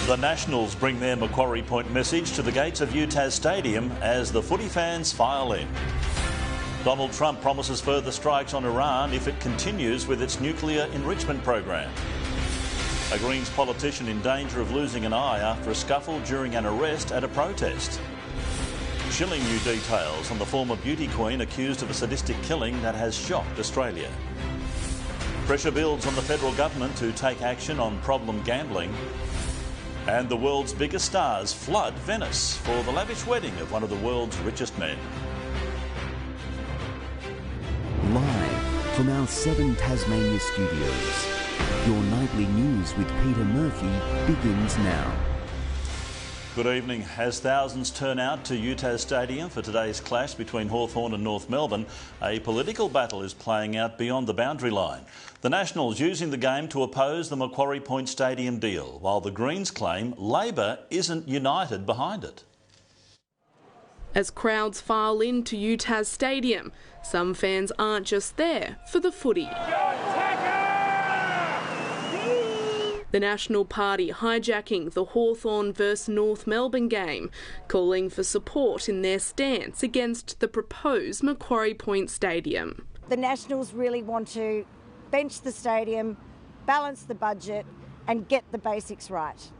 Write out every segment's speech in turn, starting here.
The Nationals bring their Macquarie Point message to the gates of UTAS Stadium as the footy fans file in. Donald Trump promises further strikes on Iran if it continues with its nuclear enrichment program. A Greens politician in danger of losing an eye after a scuffle during an arrest at a protest. Chilling new details on the former beauty queen accused of a sadistic killing that has shocked Australia. Pressure builds on the federal government to take action on problem gambling. And the world's biggest stars flood Venice for the lavish wedding of one of the world's richest men. Live from our 7 Tasmania studios, your nightly news with Peter Murphy begins now. Good evening. As thousands turn out to UTAS Stadium for today's clash between Hawthorn and North Melbourne, a political battle is playing out beyond the boundary line. The Nationals using the game to oppose the Macquarie Point Stadium deal, while the Greens claim Labor isn't united behind it. As crowds file into UTAS Stadium, some fans aren't just there for the footy. The National Party hijacking the Hawthorn vs North Melbourne game, calling for support in their stance against the proposed Macquarie Point Stadium. The Nationals really want to bench the stadium, balance the budget and get the basics right.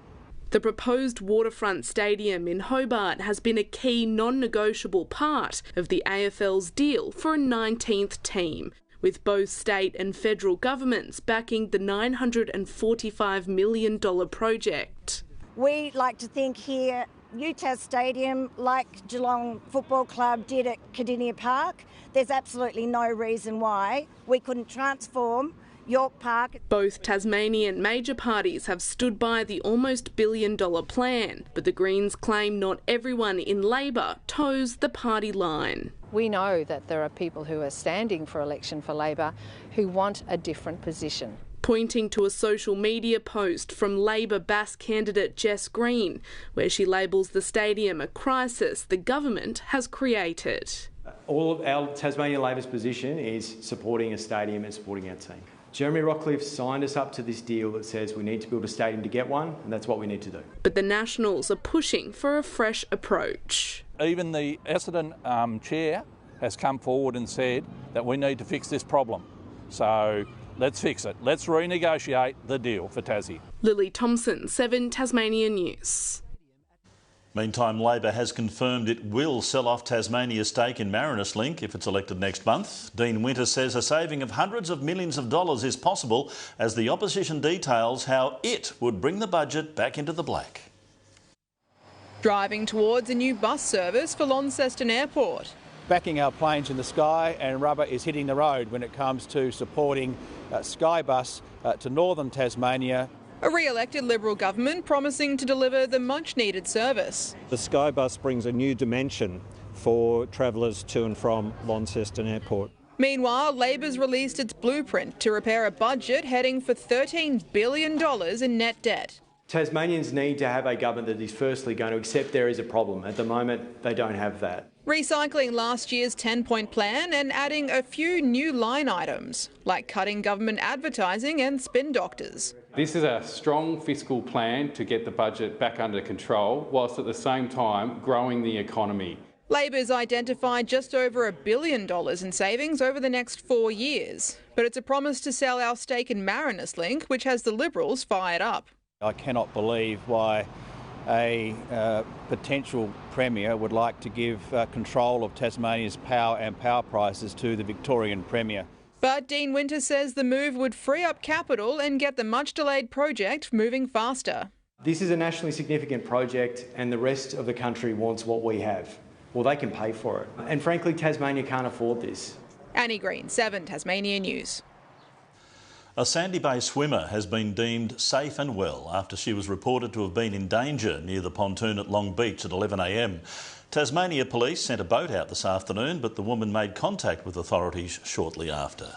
The proposed waterfront stadium in Hobart has been a key non-negotiable part of the AFL's deal for a 19th team, with both state and federal governments backing the $945 million project. We like to think here UTAS Stadium, like Geelong Football Club did at Cardinia Park, there's absolutely no reason why we couldn't transform York Park. Both Tasmanian major parties have stood by the almost $1 billion plan, but the Greens claim not everyone in Labor toes the party line. We know that there are people who are standing for election for Labor who want a different position. Pointing to a social media post from Labor Bass candidate Jess Green, where she labels the stadium a crisis the government has created. All of our Tasmania Labor's position is supporting a stadium and supporting our team. Jeremy Rockcliffe signed us up to this deal that says we need to build a stadium to get one, and that's what we need to do. But the Nationals are pushing for a fresh approach. Even the Essendon chair has come forward and said that we need to fix this problem. So let's fix it. Let's renegotiate the deal for Tassie. Lily Thompson, 7 Tasmania News. Meantime, Labor has confirmed it will sell off Tasmania's stake in Marinus Link if it's elected next month. Dean Winter says a saving of hundreds of millions of dollars is possible as the opposition details how it would bring the budget back into the black. Driving towards a new bus service for Launceston Airport. Backing our planes in the sky, and rubber is hitting the road when it comes to supporting Skybus to northern Tasmania. A re-elected Liberal government promising to deliver the much-needed service. The Skybus brings a new dimension for travellers to and from Launceston Airport. Meanwhile, Labor's released its blueprint to repair a budget heading for $13 billion in net debt. Tasmanians need to have a government that is firstly going to accept there is a problem. At the moment, they don't have that. Recycling last year's 10-point plan and adding a few new line items, like cutting government advertising and spin doctors. This is a strong fiscal plan to get the budget back under control, whilst at the same time growing the economy. Labor's identified just over $1 billion in savings over the next 4 years, but it's a promise to sell our stake in Marinus Link, which has the Liberals fired up. I cannot believe why a potential Premier would like to give control of Tasmania's power and power prices to the Victorian Premier. But Dean Winter says the move would free up capital and get the much-delayed project moving faster. This is a nationally significant project and the rest of the country wants what we have. Well, they can pay for it. And frankly, Tasmania can't afford this. Annie Green, 7 Tasmania News. A Sandy Bay swimmer has been deemed safe and well after she was reported to have been in danger near the pontoon at Long Beach at 11 a.m. Tasmania Police sent a boat out this afternoon, but the woman made contact with authorities shortly after.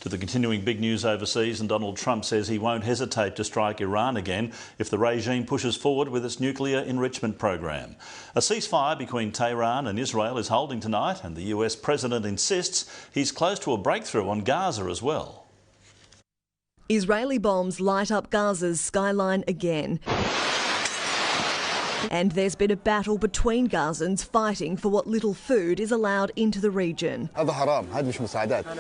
To the continuing big news overseas, and Donald Trump says he won't hesitate to strike Iran again if the regime pushes forward with its nuclear enrichment program. A ceasefire between Tehran and Israel is holding tonight, and the US president insists he's close to a breakthrough on Gaza as well. Israeli bombs light up Gaza's skyline again. And there's been a battle between Gazans fighting for what little food is allowed into the region.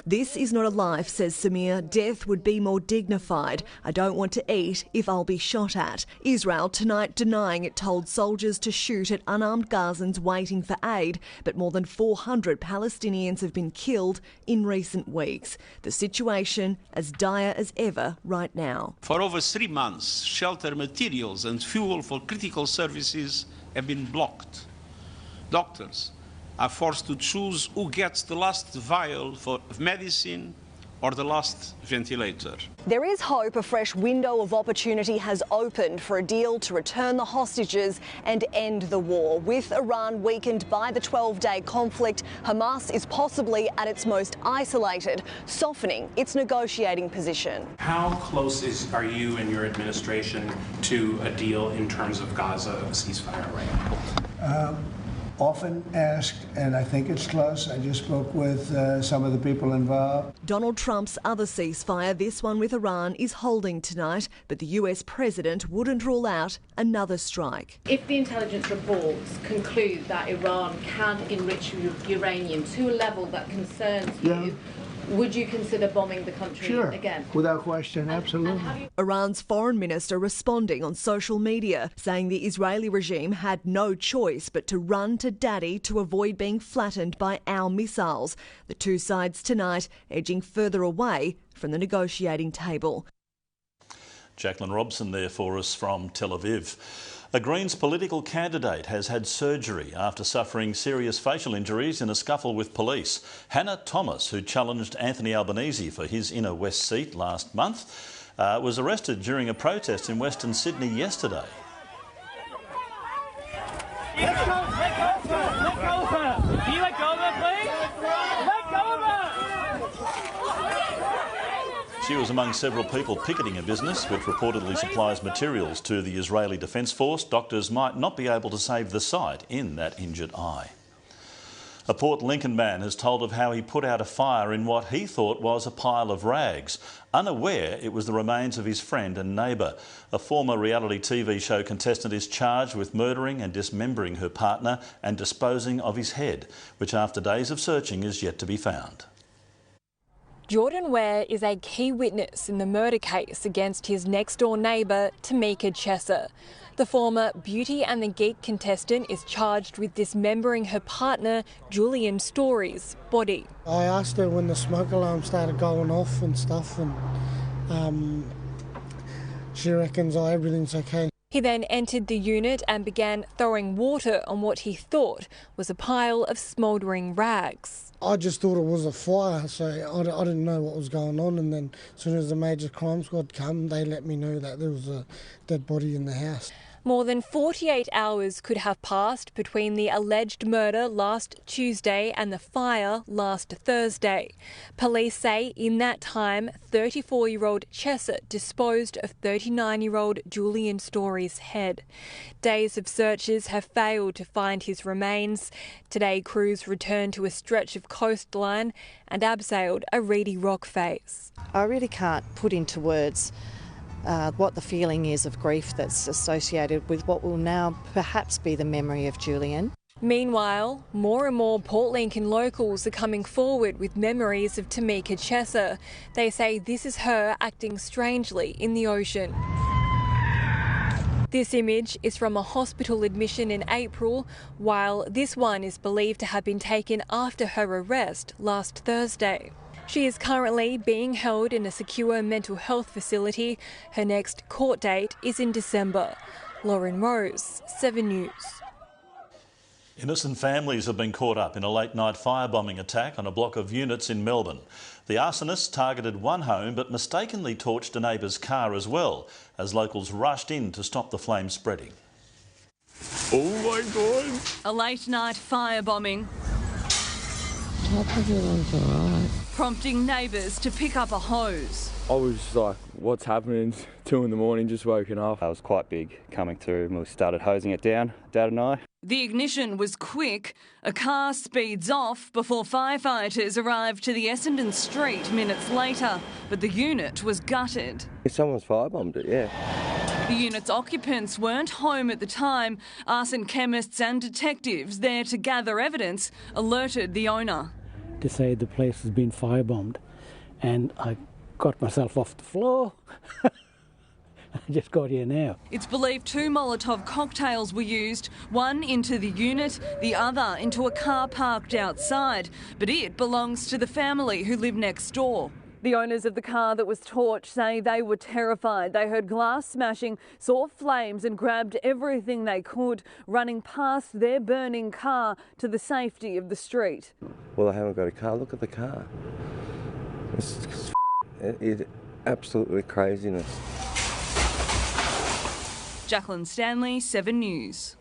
This is not a life, says Samir. Death would be more dignified. I don't want to eat if I'll be shot at. Israel tonight denying it told soldiers to shoot at unarmed Gazans waiting for aid, but more than 400 Palestinians have been killed in recent weeks. The situation as dire as ever right now. For over 3 months, shelter materials and fuel for critical services have been blocked. Doctors are forced to choose who gets the last vial of medicine or the last ventilator. There is hope a fresh window of opportunity has opened for a deal to return the hostages and end the war. With Iran weakened by the 12-day conflict, Hamas is possibly at its most isolated, softening its negotiating position. How close are you and your administration to a deal in terms of Gaza ceasefire right now? Often asked, and I think it's close. I just spoke with some of the people involved. Donald Trump's other ceasefire, this one with Iran, is holding tonight, but the US president wouldn't rule out another strike. If the intelligence reports conclude that Iran can enrich uranium to a level that concerns you, would you consider bombing the country again? Without question, absolutely. Iran's foreign minister responding on social media, saying the Israeli regime had no choice but to run to daddy to avoid being flattened by our missiles. The two sides tonight edging further away from the negotiating table. Jacqueline Robson there for us from Tel Aviv. A Greens political candidate has had surgery after suffering serious facial injuries in a scuffle with police. Hannah Thomas, who challenged Anthony Albanese for his inner West seat last month, was arrested during a protest in Western Sydney yesterday. Let go of her! Can you let go of her, please? Let go of her! She was among several people picketing a business which reportedly supplies materials to the Israeli Defence Force. Doctors might not be able to save the sight in that injured eye. A Port Lincoln man has told of how he put out a fire in what he thought was a pile of rags, unaware it was the remains of his friend and neighbour. A former reality TV show contestant is charged with murdering and dismembering her partner and disposing of his head, which after days of searching is yet to be found. Jordan Ware is a key witness in the murder case against his next-door neighbour, Tamika Chesser. The former Beauty and the Geek contestant is charged with dismembering her partner, Julian Story's body. I asked her when the smoke alarm started going off and stuff, and she reckons everything's okay. He then entered the unit and began throwing water on what he thought was a pile of smouldering rags. I just thought it was a fire, so I didn't know what was going on, and then as soon as the major crime squad come, they let me know that there was a dead body in the house. More than 48 hours could have passed between the alleged murder last Tuesday and the fire last Thursday. Police say in that time, 34-year-old Chesser disposed of 39-year-old Julian Story's head. Days of searches have failed to find his remains. Today, crews returned to a stretch of coastline and abseiled a reedy rock face. I really can't put into words what the feeling is of grief that's associated with what will now perhaps be the memory of Julian. Meanwhile, more and more Port Lincoln locals are coming forward with memories of Tamika Chesser. They say this is her acting strangely in the ocean. This image is from a hospital admission in April, while this one is believed to have been taken after her arrest last Thursday. She is currently being held in a secure mental health facility. Her next court date is in December. Lauren Rose, 7 News. Innocent families have been caught up in a late-night firebombing attack on a block of units in Melbourne. The arsonists targeted one home but mistakenly torched a neighbour's car as well, as locals rushed in to stop the flames spreading. Oh my God! A late-night firebombing, Everyone's alright. prompting neighbours to pick up a hose. I was like, what's happening? 2 in the morning, just woken up. It was quite big coming through and we started hosing it down, Dad and I. The ignition was quick. A car speeds off before firefighters arrived to the Essendon street minutes later, but the unit was gutted. Someone's firebombed it, yeah. The unit's occupants weren't home at the time. Arson chemists and detectives there to gather evidence alerted the owner. To say the place has been firebombed, and I got myself off the floor. I just got here now. It's believed 2 Molotov cocktails were used, one into the unit, the other into a car parked outside. But it belongs to the family who live next door. The owners of the car that was torched say they were terrified. They heard glass smashing, saw flames and grabbed everything they could, running past their burning car to the safety of the street. Well, I haven't got a car. Look at the car. It's absolutely craziness. Jacqueline Stanley, 7 News.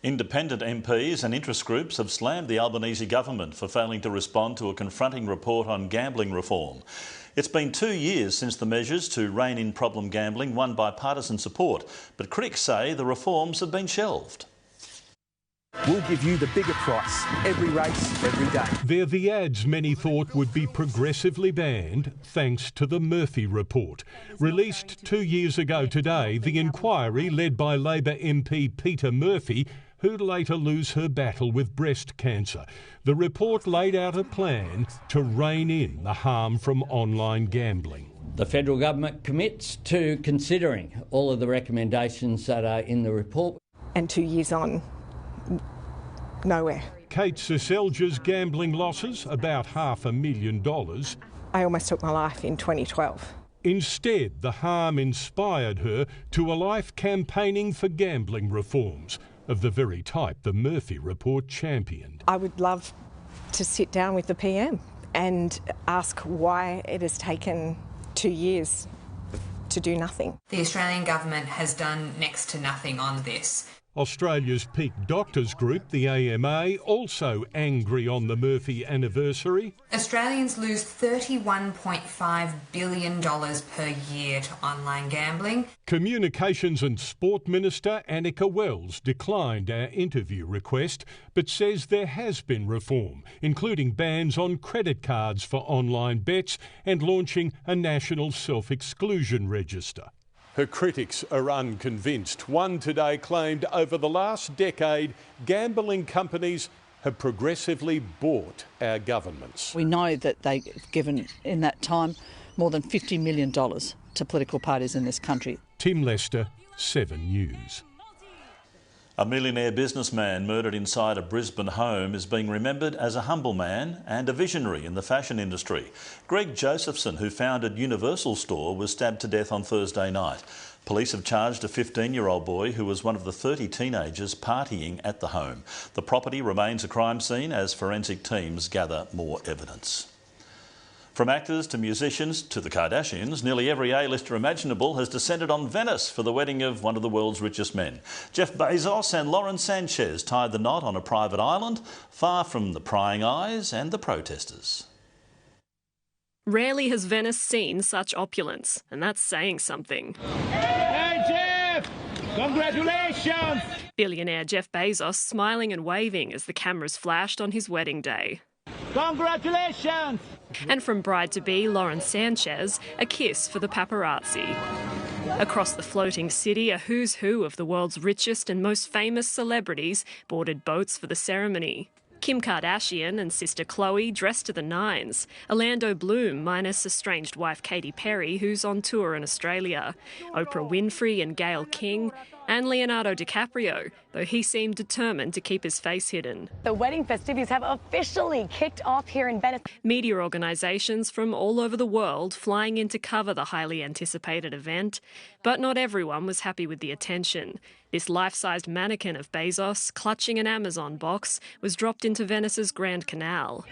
Independent MPs and interest groups have slammed the Albanese government for failing to respond to a confronting report on gambling reform. It's been 2 years since the measures to rein in problem gambling won bipartisan support, but critics say the reforms have been shelved. We'll give you the bigger price, every race, every day. They're the ads many thought would be progressively banned thanks to the Murphy report. Released 2 years ago today, the inquiry led by Labor MP Peter Murphy, who'd later lose her battle with breast cancer. The report laid out a plan to rein in the harm from online gambling. The federal government commits to considering all of the recommendations that are in the report. And 2 years on, nowhere. Kate Seselja's gambling losses, about $500,000. I almost took my life in 2012. Instead, the harm inspired her to a life campaigning for gambling reforms, of the very type the Murphy report championed. I would love to sit down with the PM and ask why it has taken 2 years to do nothing. The Australian government has done next to nothing on this. Australia's peak doctors group, the AMA, also angry on the Murphy anniversary. Australians lose $31.5 billion per year to online gambling. Communications and Sport Minister Annika Wells declined our interview request, but says there has been reform, including bans on credit cards for online bets and launching a national self-exclusion register. Her critics are unconvinced. One today claimed over the last decade, gambling companies have progressively bought our governments. We know that they've given, in that time, more than $50 million to political parties in this country. Tim Lester, 7 News. A millionaire businessman murdered inside a Brisbane home is being remembered as a humble man and a visionary in the fashion industry. Greg Josephson, who founded Universal Store, was stabbed to death on Thursday night. Police have charged a 15-year-old boy who was one of the 30 teenagers partying at the home. The property remains a crime scene as forensic teams gather more evidence. From actors to musicians to the Kardashians, nearly every A-lister imaginable has descended on Venice for the wedding of one of the world's richest men. Jeff Bezos and Lauren Sanchez tied the knot on a private island, far from the prying eyes and the protesters. Rarely has Venice seen such opulence, and that's saying something. Hey, Jeff! Congratulations! Billionaire Jeff Bezos smiling and waving as the cameras flashed on his wedding day. Congratulations! And from bride-to-be Lauren Sanchez, a kiss for the paparazzi. Across the floating city, a who's who of the world's richest and most famous celebrities boarded boats for the ceremony. Kim Kardashian and sister Khloe dressed to the nines. Orlando Bloom minus estranged wife Katy Perry, who's on tour in Australia. Oprah Winfrey and Gayle King. And Leonardo DiCaprio, though he seemed determined to keep his face hidden. The wedding festivities have officially kicked off here in Venice. Media organisations from all over the world flying in to cover the highly anticipated event. But not everyone was happy with the attention. This life-sized mannequin of Bezos, clutching an Amazon box, was dropped into Venice's Grand Canal.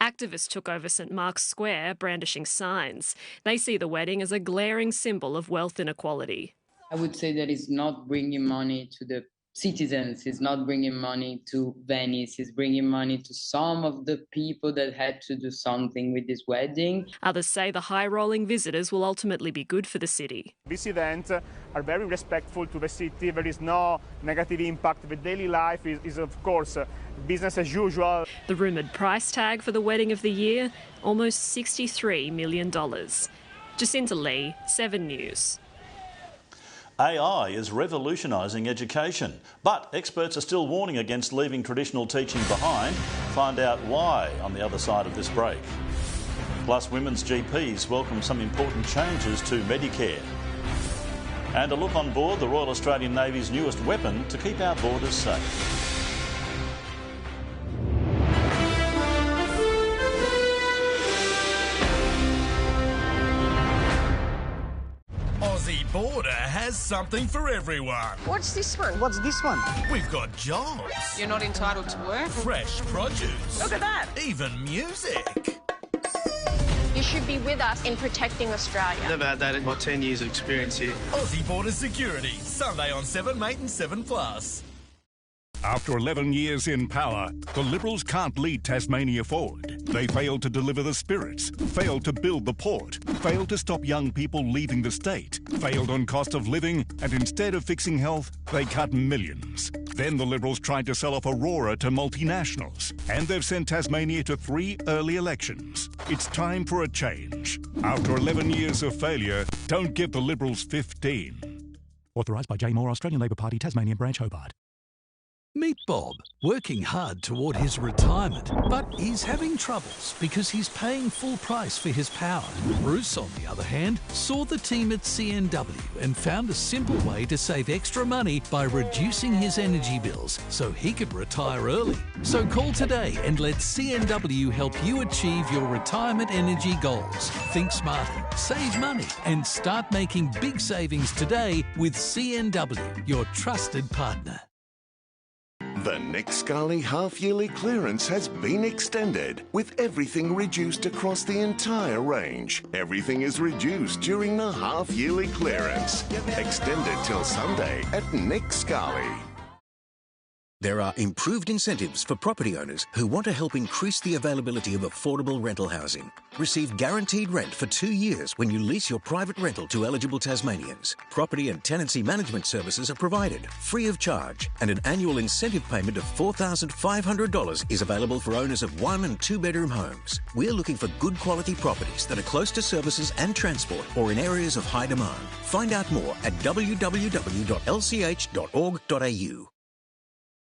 Activists took over St Mark's Square, brandishing signs. They see the wedding as a glaring symbol of wealth inequality. I would say that it's not bringing money to the citizens. He's not bringing money to Venice. He's bringing money to some of the people that had to do something with this wedding. Others say the high-rolling visitors will ultimately be good for the city. These events are very respectful to the city. There is no negative impact. The daily life is of course, business as usual. The rumoured price tag for the wedding of the year, almost $63 million. Jacinta Lee, 7 News. AI is revolutionising education, but experts are still warning against leaving traditional teaching behind. Find out why on the other side of this break. Plus, women's GPs welcome some important changes to Medicare. And a look on board the Royal Australian Navy's newest weapon to keep our borders safe. Aussie Border has something for everyone. What's this one? What's this one? We've got jobs. You're not entitled to work. Fresh produce. Look at that. Even music. You should be with us in protecting Australia. Never had that in my 10 years of experience here. Aussie Border Security, Sunday on 7, mate, and 7+. After 11 years in power, the Liberals can't lead Tasmania forward. They failed to deliver the spirits, failed to build the port, failed to stop young people leaving the state, failed on cost of living, and instead of fixing health, they cut millions. Then the Liberals tried to sell off Aurora to multinationals, and they've sent Tasmania to 3 early elections. It's time for a change. After 11 years of failure, don't give the Liberals 15. Authorised by J. Moore, Australian Labor Party, Tasmanian Branch, Hobart. Meet Bob, working hard toward his retirement, but he's having troubles because he's paying full price for his power. Bruce, on the other hand, saw the team at CNW and found a simple way to save extra money by reducing his energy bills so he could retire early. So call today and let CNW help you achieve your retirement energy goals. Think smarter, save money, and start making big savings today with CNW, your trusted partner. The Nick Scali half-yearly clearance has been extended, with everything reduced across the entire range. Everything is reduced during the half-yearly clearance. Extended till Sunday at Nick Scali. There are improved incentives for property owners who want to help increase the availability of affordable rental housing. Receive guaranteed rent for 2 years when you lease your private rental to eligible Tasmanians. Property and tenancy management services are provided free of charge, and an annual incentive payment of $4,500 is available for owners of 1- and 2-bedroom homes. We're looking for good quality properties that are close to services and transport or in areas of high demand. Find out more at www.lch.org.au.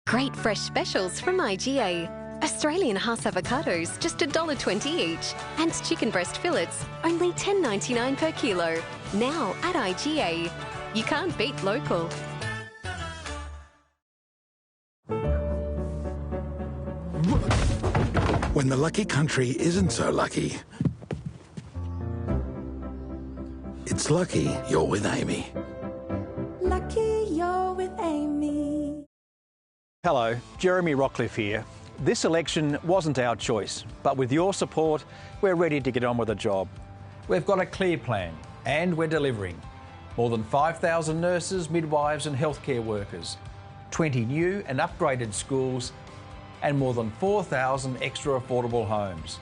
Great fresh specials from IGA. Australian Hass avocados, just $1.20 each. And chicken breast fillets, only $10.99 per kilo. Now at IGA. You can't beat local. When the lucky country isn't so lucky, it's lucky you're with Amy. Lucky you're with Amy. Hello, Jeremy Rockcliffe here. This election wasn't our choice, but with your support, we're ready to get on with the job. We've got a clear plan, and we're delivering. More than 5,000 nurses, midwives and healthcare workers, 20 new and upgraded schools, and more than 4,000 extra affordable homes.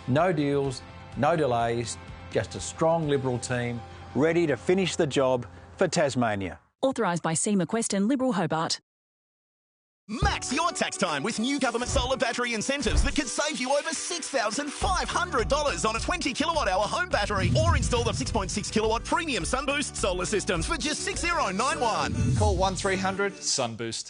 No deals, no delays, just a strong Liberal team ready to finish the job for Tasmania. Authorised by C. McQueston, Liberal Hobart. Max your tax time with new government solar battery incentives that could save you over $6,500 on a 20 kilowatt-hour home battery, or install the 6.6 kilowatt premium Sunboost solar systems for just $6091. Call 1300 Sunboost.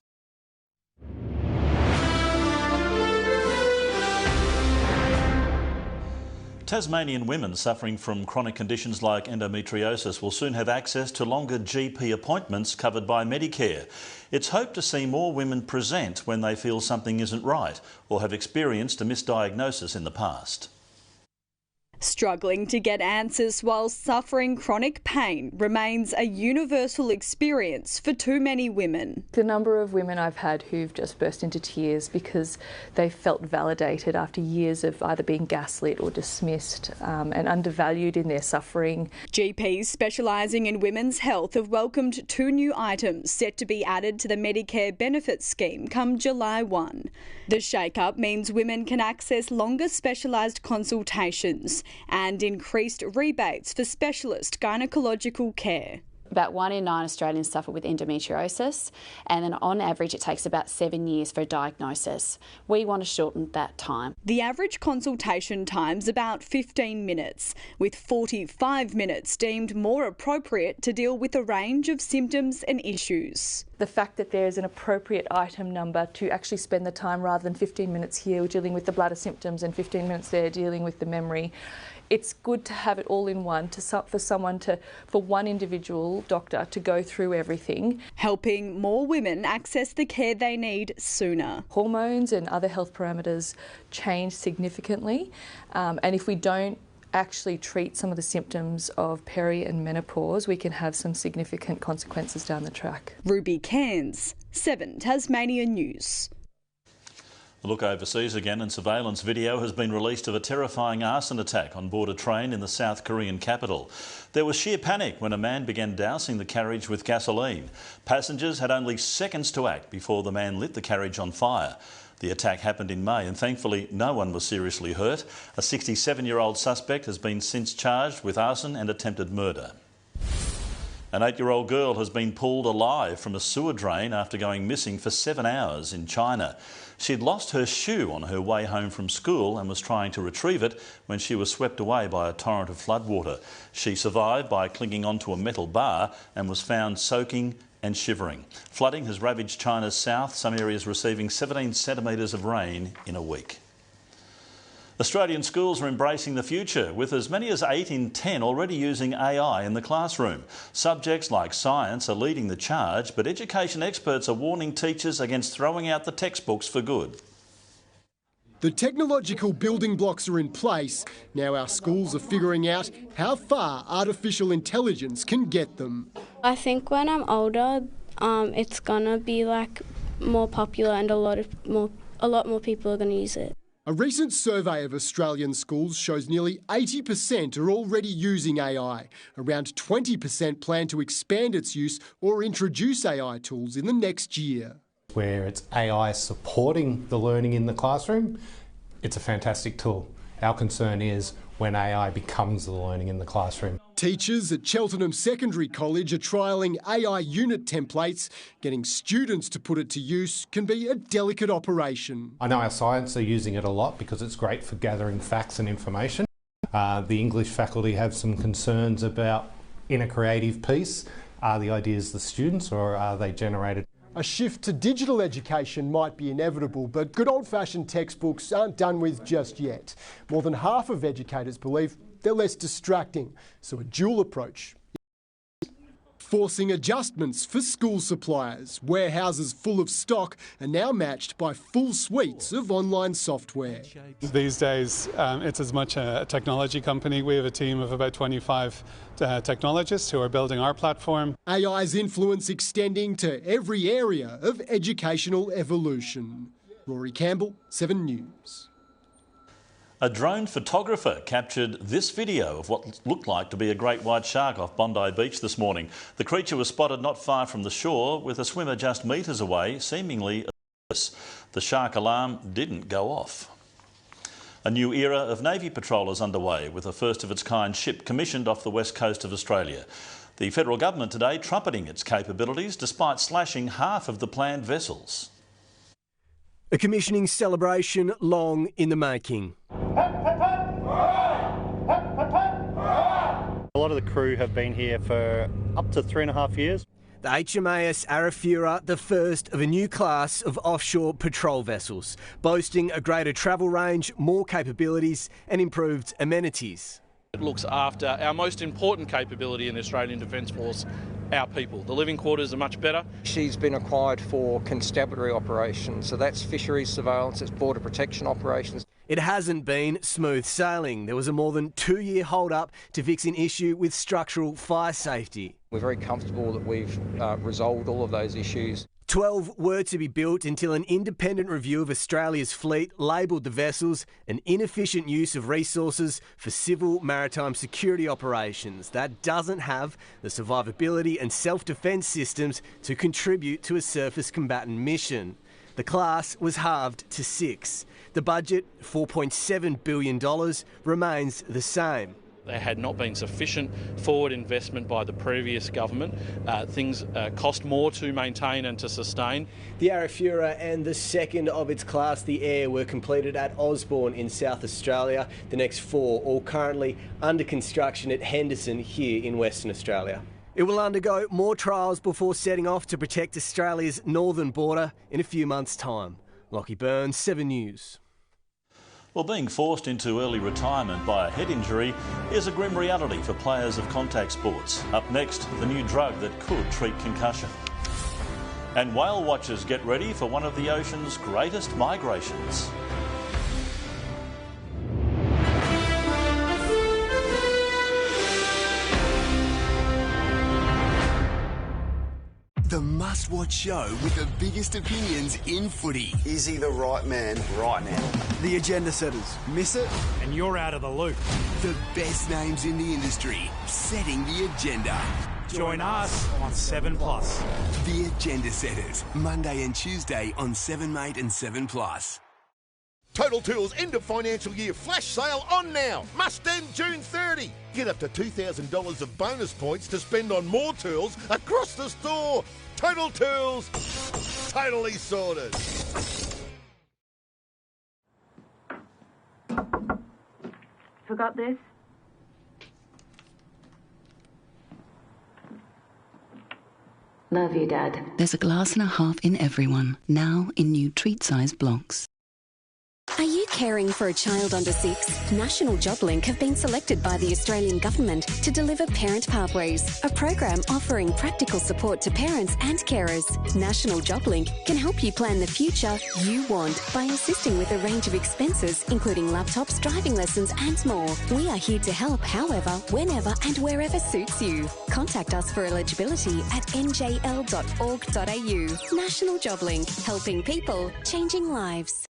Tasmanian women suffering from chronic conditions like endometriosis will soon have access to longer GP appointments covered by Medicare. It's hoped to see more women present when they feel something isn't right or have experienced a misdiagnosis in the past. Struggling to get answers while suffering chronic pain remains a universal experience for too many women. The number of women I've had who've just burst into tears because they felt validated after years of either being gaslit or dismissed and undervalued in their suffering. GPs specialising in women's health have welcomed 2 new items set to be added to the Medicare benefits scheme come July 1. The shake-up means women can access longer specialised consultations and increased rebates for specialist gynaecological care. About 1 in 9 Australians suffer with endometriosis, and then on average it takes about 7 years for a diagnosis. We want to shorten that time. The average consultation time's about 15 minutes, with 45 minutes deemed more appropriate to deal with a range of symptoms and issues. The fact that there's an appropriate item number to actually spend the time rather than 15 minutes here dealing with the bladder symptoms and 15 minutes there dealing with the memory. It's good to have it all in one for one individual doctor to go through everything. Helping more women access the care they need sooner. Hormones and other health parameters change significantly, and if we don't actually treat some of the symptoms of peri and menopause, we can have some significant consequences down the track. Ruby Cairns, 7 Tasmania News. A look overseas again, and surveillance video has been released of a terrifying arson attack on board a train in the South Korean capital. There was sheer panic when a man began dousing the carriage with gasoline. Passengers had only seconds to act before the man lit the carriage on fire. The attack happened in May and thankfully no one was seriously hurt. A 67-year-old suspect has been since charged with arson and attempted murder. An 8-year-old girl has been pulled alive from a sewer drain after going missing for 7 hours in China. She'd lost her shoe on her way home from school and was trying to retrieve it when she was swept away by a torrent of floodwater. She survived by clinging onto a metal bar and was found soaking and shivering. Flooding has ravaged China's south, some areas receiving 17 centimetres of rain in a week. Australian schools are embracing the future, with as many as 8 in 10 already using AI in the classroom. Subjects like science are leading the charge, but education experts are warning teachers against throwing out the textbooks for good. The technological building blocks are in place. Now our schools are figuring out how far artificial intelligence can get them. I think when I'm older, it's gonna be like more popular and a lot more people are gonna use it. A recent survey of Australian schools shows nearly 80% are already using AI. Around 20% plan to expand its use or introduce AI tools in the next year. Where it's AI supporting the learning in the classroom, it's a fantastic tool. Our concern is when AI becomes the learning in the classroom. Teachers at Cheltenham Secondary College are trialling AI unit templates. Getting students to put it to use can be a delicate operation. I know our science are using it a lot because it's great for gathering facts and information. The English faculty have some concerns about in a creative piece. Are the ideas the students or are they generated? A shift to digital education might be inevitable, but good old-fashioned textbooks aren't done with just yet. More than half of educators believe they're less distracting, so a dual approach. Forcing adjustments for school suppliers. Warehouses full of stock are now matched by full suites of online software. These days, it's as much a technology company. We have a team of about 25 technologists who are building our platform. AI's influence extending to every area of educational evolution. Rory Campbell, 7 News. A drone photographer captured this video of what looked like to be a great white shark off Bondi Beach this morning. The creature was spotted not far from the shore with a swimmer just metres away, seemingly oblivious. The shark alarm didn't go off. A new era of Navy patrol is underway with a first-of-its-kind ship commissioned off the west coast of Australia. The federal government today trumpeting its capabilities despite slashing half of the planned vessels. A commissioning celebration long in the making. A lot of the crew have been here for up to 3.5 years. The HMAS Arafura, the first of a new class of offshore patrol vessels, boasting a greater travel range, more capabilities and improved amenities. It looks after our most important capability in the Australian Defence Force, our people. The living quarters are much better. She's been acquired for constabulary operations, so that's fisheries surveillance, it's border protection operations. It hasn't been smooth sailing. There was a more than 2-year hold-up to fix an issue with structural fire safety. We're very comfortable that we've resolved all of those issues. 12 were to be built until an independent review of Australia's fleet labelled the vessels an inefficient use of resources for civil maritime security operations that doesn't have the survivability and self-defence systems to contribute to a surface combatant mission. The class was halved to 6. The budget, $4.7 billion, remains the same. There had not been sufficient forward investment by the previous government. Things cost more to maintain and to sustain. The Arafura and the second of its class, the Air, were completed at Osborne in South Australia. The next 4 all currently under construction at Henderson here in Western Australia. It will undergo more trials before setting off to protect Australia's northern border in a few months' time. Lockie Burns, 7 News. Well, being forced into early retirement by a head injury is a grim reality for players of contact sports. Up next, the new drug that could treat concussion. And whale watchers get ready for one of the ocean's greatest migrations. The must-watch show with the biggest opinions in footy. Is he the right man right now? The agenda setters. Miss it? And you're out of the loop. The best names in the industry, setting the agenda. Join us on 7plus. The Agenda Setters, Monday and Tuesday on 7 Mate and 7plus. Total Tools end of financial year flash sale on now. Must end June 30. Get up to $2,000 of bonus points to spend on more tools across the store. Total Tools, totally sorted. Forgot this? Love you, Dad. There's a glass and a half in everyone, now in new treat-sized blocks. Are you caring for a child under 6? National JobLink have been selected by the Australian Government to deliver Parent Pathways, a program offering practical support to parents and carers. National JobLink can help you plan the future you want by assisting with a range of expenses, including laptops, driving lessons and more. We are here to help however, whenever and wherever suits you. Contact us for eligibility at njl.org.au. National JobLink, helping people, changing lives.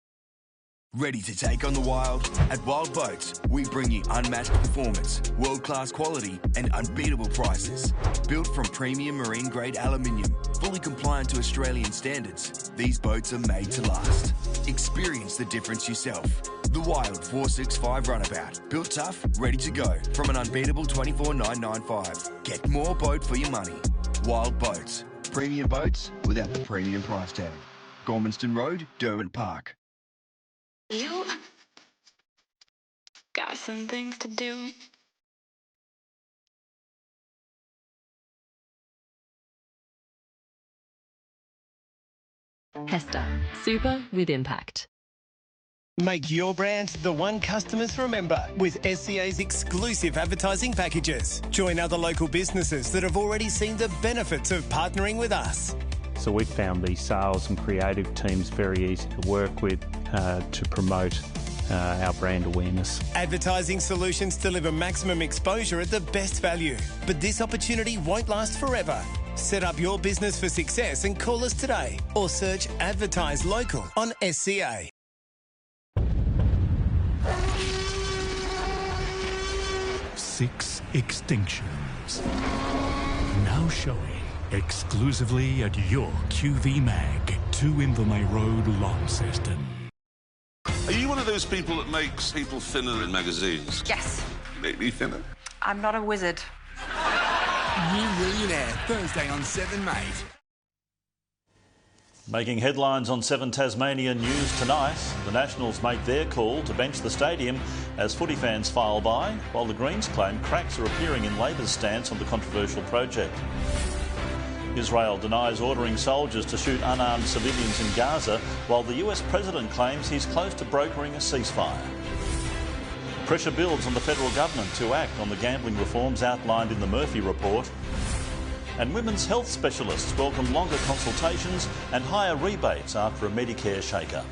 Ready to take on the wild? At Wild Boats, we bring you unmatched performance, world-class quality and unbeatable prices. Built from premium marine-grade aluminium, fully compliant to Australian standards, these boats are made to last. Experience the difference yourself. The Wild 465 Runabout. Built tough, ready to go. From an unbeatable $24,995. Get more boat for your money. Wild Boats. Premium boats without the premium price tag. Gormanston Road, Derwent Park. You got some things to do. Hester, super with impact. Make your brand the one customers remember with SCA's exclusive advertising packages. Join other local businesses that have already seen the benefits of partnering with us. So we've found these sales and creative teams very easy to work with to promote our brand awareness. Advertising solutions deliver maximum exposure at the best value. But this opportunity won't last forever. Set up your business for success and call us today or search Advertise Local on SCA. Six Extinctions. Now showing exclusively at your QV Mag, 2 Invermay Road, Launceston. Are you one of those people that makes people thinner in magazines? Yes. Make me thinner? I'm not a wizard. New Millionaire, Thursday on 7 Mate. Making headlines on 7 Tasmania News tonight, the Nationals make their call to bench the stadium as footy fans file by, while the Greens claim cracks are appearing in Labor's stance on the controversial project. Israel denies ordering soldiers to shoot unarmed civilians in Gaza, while the US president claims he's close to brokering a ceasefire. Pressure builds on the federal government to act on the gambling reforms outlined in the Murphy report. And women's health specialists welcome longer consultations and higher rebates after a Medicare shake-up.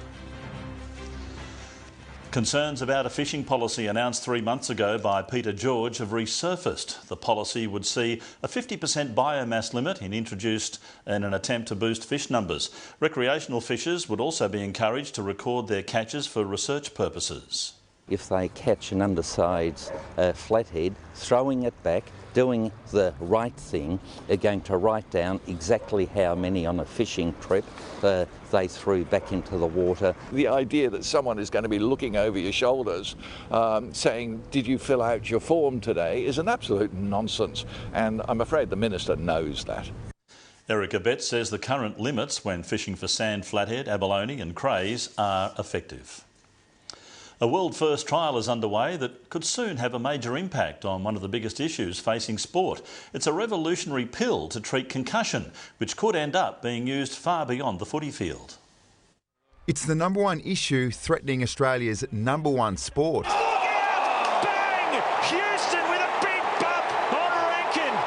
Concerns about a fishing policy announced 3 months ago by Peter George have resurfaced. The policy would see a 50% biomass limit introduced in an attempt to boost fish numbers. Recreational fishers would also be encouraged to record their catches for research purposes. If they catch an undersized flathead, throwing it back, doing the right thing, are going to write down exactly how many on a fishing trip they threw back into the water. The idea that someone is going to be looking over your shoulders saying, did you fill out your form today, is an absolute nonsense, and I'm afraid the Minister knows that. Erica Betts says the current limits when fishing for sand flathead, abalone and crays are effective. A world-first trial is underway that could soon have a major impact on one of the biggest issues facing sport. It's a revolutionary pill to treat concussion, which could end up being used far beyond the footy field. It's the number one issue threatening Australia's number one sport.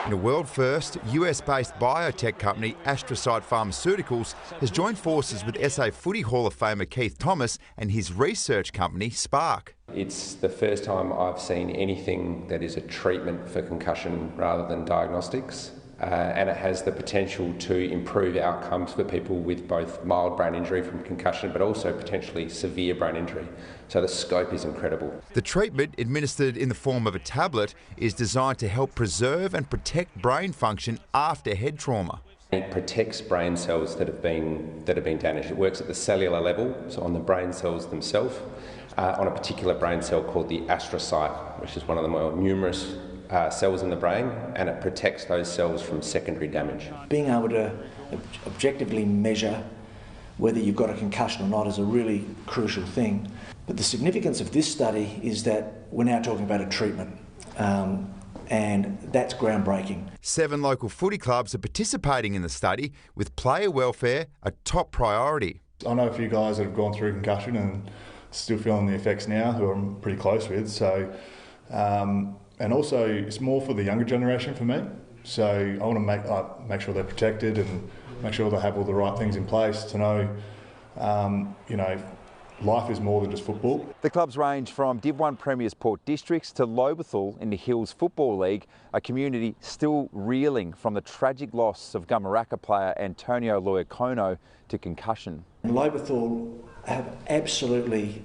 In a world-first, US-based biotech company Astrocyte Pharmaceuticals has joined forces with SA Footy Hall of Famer Keith Thomas and his research company Spark. It's the first time I've seen anything that is a treatment for concussion rather than diagnostics, and it has the potential to improve outcomes for people with both mild brain injury from concussion but also potentially severe brain injury. So the scope is incredible. The treatment, administered in the form of a tablet, is designed to help preserve and protect brain function after head trauma. It protects brain cells that have been damaged. It works at the cellular level, so on the brain cells themselves, on a particular brain cell called the astrocyte, which is one of the more numerous cells in the brain, and it protects those cells from secondary damage. Being able to objectively measure whether you've got a concussion or not is a really crucial thing. But the significance of this study is that we're now talking about a treatment, and that's groundbreaking. 7 local footy clubs are participating in the study, with player welfare a top priority. I know a few guys that have gone through concussion and still feeling the effects now, who I'm pretty close with. So, and also it's more for the younger generation for me. So I want to make sure they're protected and make sure they have all the right things in place to know, life is more than just football. The clubs range from Div 1 Premier's Port Districts to Lobethal in the Hills Football League, a community still reeling from the tragic loss of Gamaraka player Antonio Loiacono to concussion. Lobethal have absolutely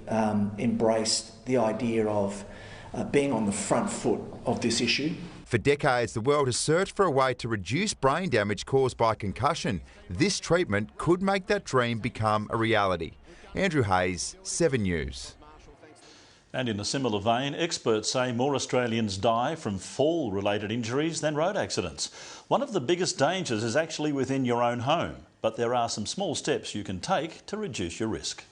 embraced the idea of being on the front foot of this issue. For decades, the world has searched for a way to reduce brain damage caused by concussion. This treatment could make that dream become a reality. Andrew Hayes, 7 News. And in a similar vein, experts say more Australians die from fall-related injuries than road accidents. One of the biggest dangers is actually within your own home, but there are some small steps you can take to reduce your risk.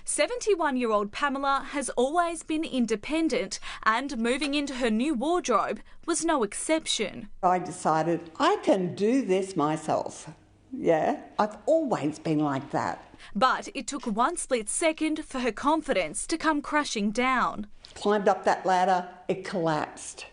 71-year-old Pamela has always been independent, and moving into her new wardrobe was no exception. I decided I can do this myself. Yeah, I've always been like that. But it took one split second for her confidence to come crashing down. Climbed up that ladder, it collapsed.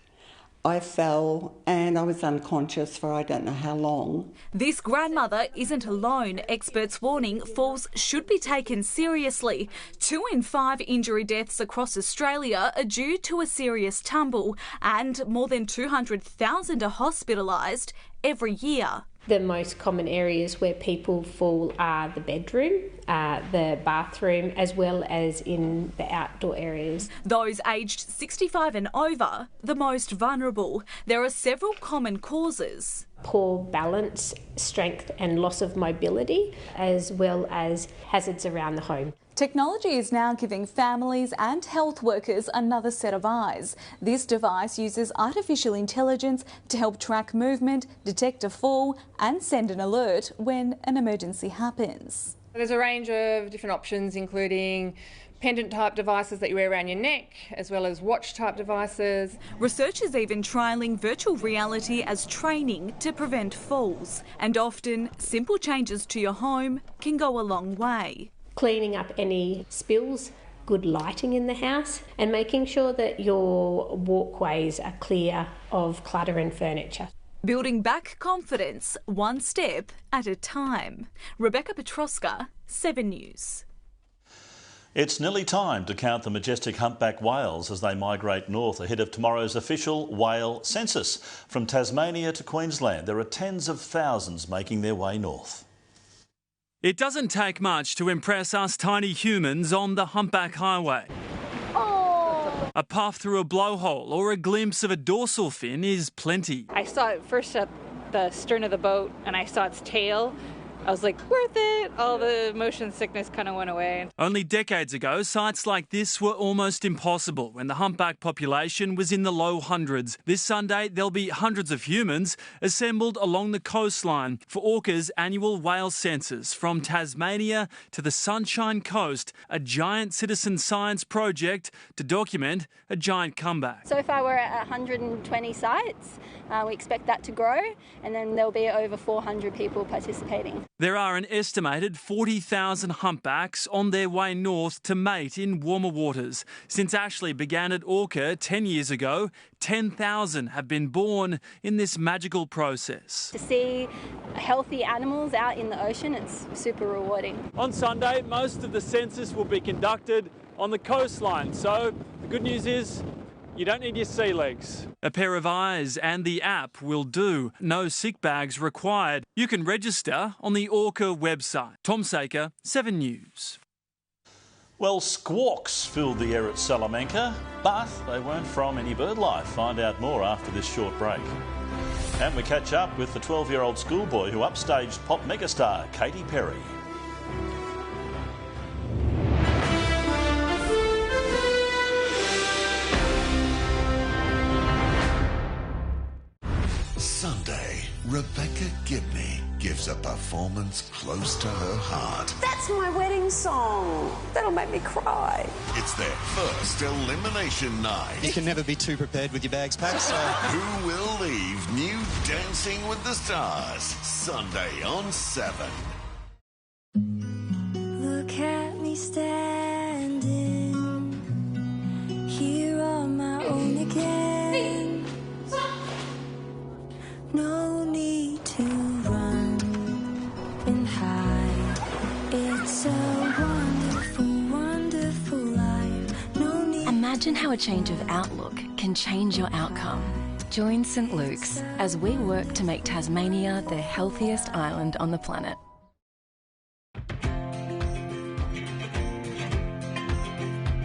I fell and I was unconscious for I don't know how long. This grandmother isn't alone. Experts warning falls should be taken seriously. 2 in 5 injury deaths across Australia are due to a serious tumble, and more than 200,000 are hospitalised every year. The most common areas where people fall are the bedroom, the bathroom, as well as in the outdoor areas. Those aged 65 and over, the most vulnerable. There are several common causes. Poor balance, strength and loss of mobility, as well as hazards around the home. Technology is now giving families and health workers another set of eyes. This device uses artificial intelligence to help track movement, detect a fall and send an alert when an emergency happens. There's a range of different options, including pendant type devices that you wear around your neck, as well as watch type devices. Researchers even trialling virtual reality as training to prevent falls, and often simple changes to your home can go a long way. Cleaning up any spills good lighting in the house, and making sure that your walkways are clear of clutter and furniture. Building back confidence one step at a time. Rebecca Petroska, 7 News. It's nearly time to count the majestic humpback whales as they migrate north ahead of tomorrow's official whale census. From Tasmania to Queensland, there are tens of thousands making their way north. It doesn't take much to impress us tiny humans on the humpback highway. A puff through a blowhole or a glimpse of a dorsal fin is plenty. I saw it first at the stern of the boat and I saw its tail. I was like, worth it. All the motion sickness kind of went away. Only decades ago, sights like this were almost impossible when the humpback population was in the low hundreds. This Sunday, there'll be hundreds of humans assembled along the coastline for Orca's annual whale census. From Tasmania to the Sunshine Coast, a giant citizen science project to document a giant comeback. So far we're at 120 sites. We expect that to grow, and then there'll be over 400 people participating. There are an estimated 40,000 humpbacks on their way north to mate in warmer waters. Since Ashley began at Orca 10 years ago, 10,000 have been born in this magical process. To see healthy animals out in the ocean, it's super rewarding. On Sunday, most of the census will be conducted on the coastline, so the good news is you don't need your sea legs. A pair of eyes and the app will do. No sick bags required. You can register on the Orca website. Tom Saker, 7 News. Well, squawks filled the air at Salamanca, but they weren't from any bird life. Find out more after this short break. And we catch up with the 12-year-old schoolboy who upstaged pop megastar Katy Perry. Sunday, Rebecca Gibney gives a performance close to her heart. That's my wedding song. That'll make me cry. It's their first elimination night. You can never be too prepared with your bags packed, so... Who will leave new Dancing with the Stars? Sunday on 7. Look at me standing here on my own again. No need to run and hide. It's a wonderful, wonderful life. No need. Imagine how a change of outlook can change your outcome. Join St Luke's as we work to make Tasmania the healthiest island on the planet.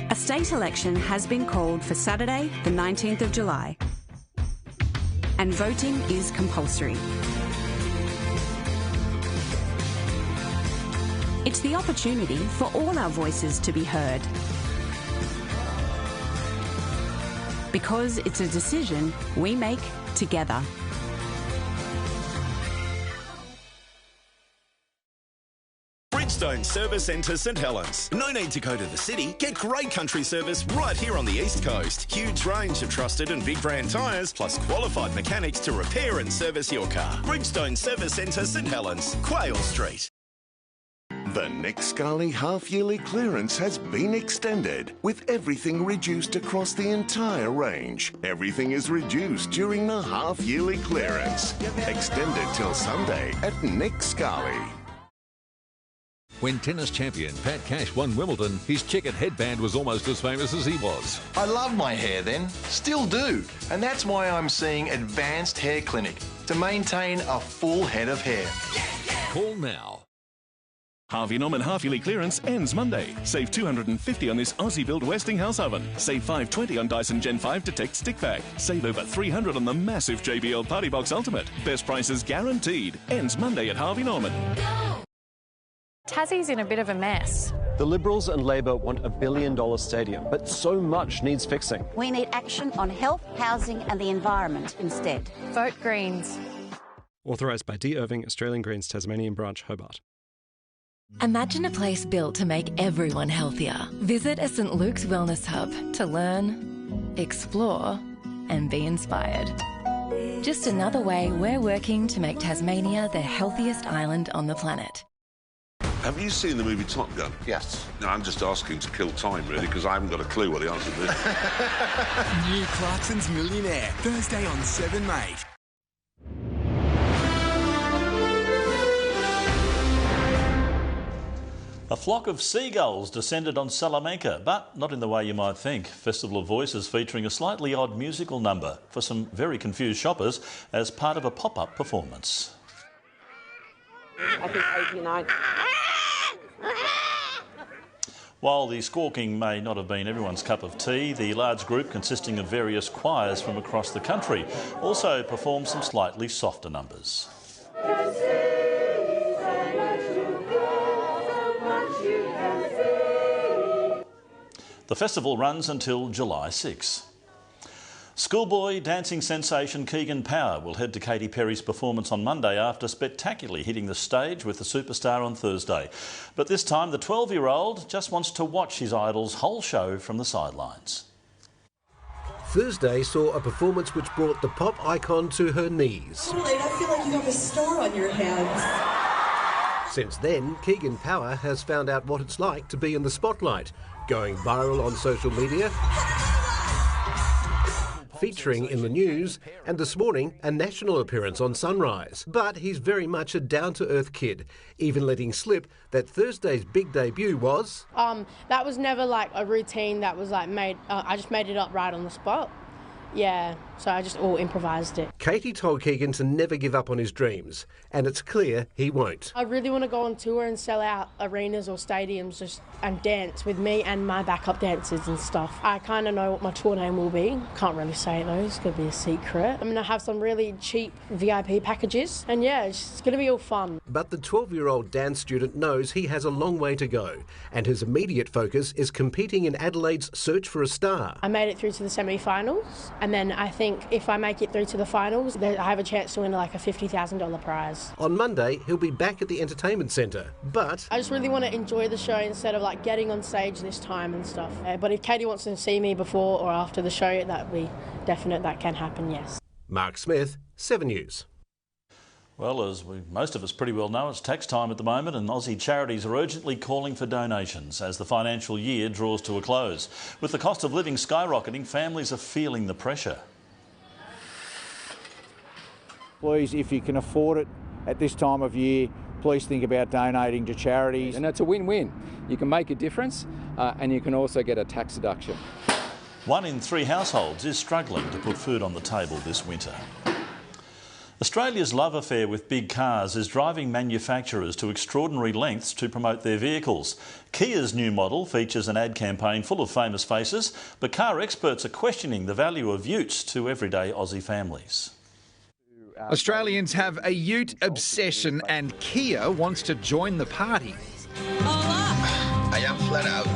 A state election has been called for Saturday, the 19th of July. And voting is compulsory. It's the opportunity for all our voices to be heard. Because it's a decision we make together. Bridgestone Service Centre St Helens. No need to go to the city. Get great country service right here on the East Coast. Huge range of trusted and big brand tyres, plus qualified mechanics to repair and service your car. Bridgestone Service Centre St Helens, Quayle Street. The Nick Scali half-yearly clearance has been extended, with everything reduced across the entire range. Everything is reduced during the half-yearly clearance. Extended till Sunday at Nick Scali. When tennis champion Pat Cash won Wimbledon, his checkered headband was almost as famous as he was. I loved my hair then, still do, and that's why I'm seeing Advanced Hair Clinic to maintain a full head of hair. Call now. Harvey Norman half-yearly clearance ends Monday. Save $250 on this Aussie-built Westinghouse oven. Save $520 on Dyson Gen 5 Detect Stick Vac. Save over $300 on the massive JBL Party Box Ultimate. Best prices guaranteed. Ends Monday at Harvey Norman. Tassie's in a bit of a mess. The Liberals and Labor want $1 billion stadium, but so much needs fixing. We need action on health, housing and the environment instead. Vote Greens. Authorised by D. Irving, Australian Greens, Tasmanian Branch, Hobart. Imagine a place built to make everyone healthier. Visit a St Luke's Wellness Hub to learn, explore and be inspired. Just another way we're working to make Tasmania the healthiest island on the planet. Have you seen the movie Top Gun? Yes. No, I'm just asking to kill time, really, because I haven't got a clue what the answer is. New Clarkson's Millionaire, Thursday on 7 Mate. A flock of seagulls descended on Salamanca, but not in the way you might think. Festival of Voices featuring a slightly odd musical number for some very confused shoppers as part of a pop-up performance. I think 89. While the squawking may not have been everyone's cup of tea, the large group consisting of various choirs from across the country also performed some slightly softer numbers. The festival runs until July 6. Schoolboy dancing sensation Keegan Power will head to Katy Perry's performance on Monday after spectacularly hitting the stage with the superstar on Thursday. But this time the 12-year-old just wants to watch his idol's whole show from the sidelines. Thursday saw a performance which brought the pop icon to her knees. I feel like you have a star on your hands. Since then, Keegan Power has found out what it's like to be in the spotlight, going viral on social media, featuring in the news, and this morning a national appearance on Sunrise. But he's very much a down-to-earth kid, even letting slip that Thursday's big debut was... that was never like a routine that was like made, I just made it up right on the spot. Yeah, so I just all improvised it. Katie told Keegan to never give up on his dreams, and it's clear he won't. I really want to go on tour and sell out arenas or stadiums and dance with me and my backup dancers and stuff. I kind of know what my tour name will be. Can't really say it though, it's going to be a secret. I'm going to have some really cheap VIP packages, and yeah, it's going to be all fun. But the 12-year-old dance student knows he has a long way to go, and his immediate focus is competing in Adelaide's Search for a Star. I made it through to the semi-finals, and then I think if I make it through to the finals, I have a chance to win like a $50,000 prize. On Monday, he'll be back at the entertainment centre, but... I just really want to enjoy the show instead of like getting on stage this time and stuff. But if Katie wants to see me before or after the show, that would be definite, that can happen, yes. Mark Smith, 7 News. Well, as most of us pretty well know, it's tax time at the moment and Aussie charities are urgently calling for donations as the financial year draws to a close. With the cost of living skyrocketing, families are feeling the pressure. Please, if you can afford it at this time of year, please think about donating to charities. And it's a win-win. You can make a difference and you can also get a tax deduction. 1 in 3 households is struggling to put food on the table this winter. Australia's love affair with big cars is driving manufacturers to extraordinary lengths to promote their vehicles. Kia's new model features an ad campaign full of famous faces, but car experts are questioning the value of utes to everyday Aussie families. Australians have a ute obsession and Kia wants to join the party. I am flat out.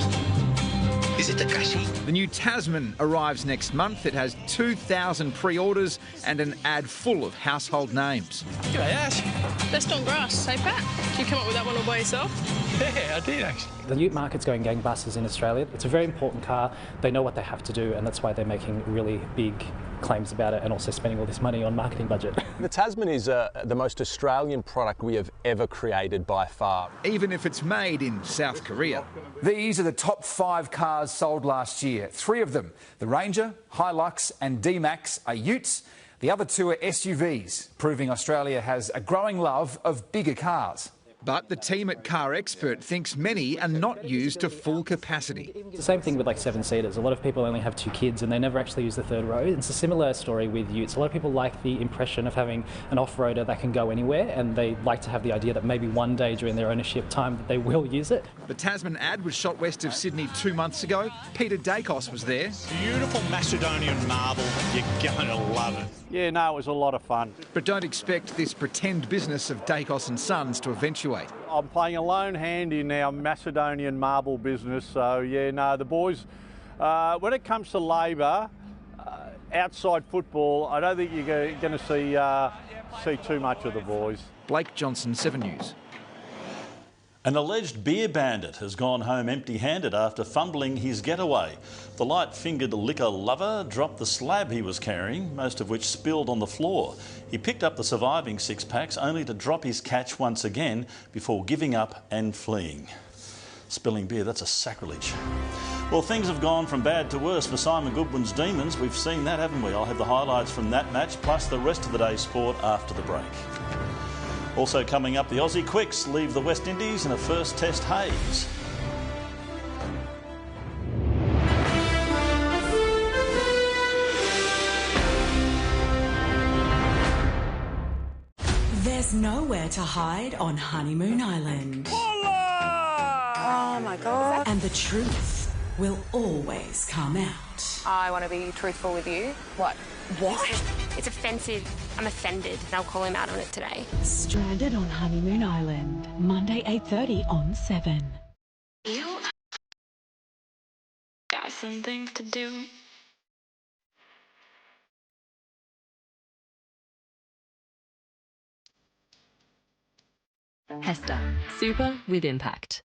Is it Takashi? The new Tasman arrives next month. It has 2,000 pre-orders and an ad full of household names. G'day, Ash. Best on grass, hey Pat? Did you come up with that one all by yourself? Yeah, I did actually. The ute market's going gangbusters in Australia. It's a very important car. They know what they have to do, and that's why they're making really big claims about it and also spending all this money on marketing budget. The Tasman is the most Australian product we have ever created by far. Even if it's made in South Korea. These are the top 5 cars sold last year. 3 of them, the Ranger, Hilux and D-Max, are utes. The other 2 are SUVs, proving Australia has a growing love of bigger cars. But the team at Car Expert thinks many are not used to full capacity. It's the same thing with like 7-seaters. A lot of people only have 2 kids and they never actually use the third row. It's a similar story with utes. A lot of people like the impression of having an off-roader that can go anywhere, and they like to have the idea that maybe one day during their ownership time that they will use it. The Tasman ad was shot west of Sydney 2 months ago. Peter Dacos was there. Beautiful Macedonian marble. You're going to love it. Yeah, no, it was a lot of fun. But don't expect this pretend business of Dacos and Sons to eventuate. I'm playing a lone hand in our Macedonian marble business, so yeah, no, the boys, when it comes to labour, outside football, I don't think you're going to see too much of the boys. Blake Johnson, 7 News. An alleged beer bandit has gone home empty-handed after fumbling his getaway. The light-fingered liquor lover dropped the slab he was carrying, most of which spilled on the floor. He picked up the surviving six-packs only to drop his catch once again before giving up and fleeing. Spilling beer, that's a sacrilege. Well, things have gone from bad to worse for Simon Goodwin's Demons. We've seen that, haven't we? I'll have the highlights from that match, plus the rest of the day's sport after the break. Also coming up, the Aussie Quicks leave the West Indies in a first test haze. There's nowhere to hide on Honeymoon Island. Oh my God. And the truth will always come out. I want to be truthful with you. What? It's offensive. I'm offended. I'll call him out on it today. Stranded on Honeymoon Island, Monday 8:30 on 7. You got something to do. Hester, super with impact.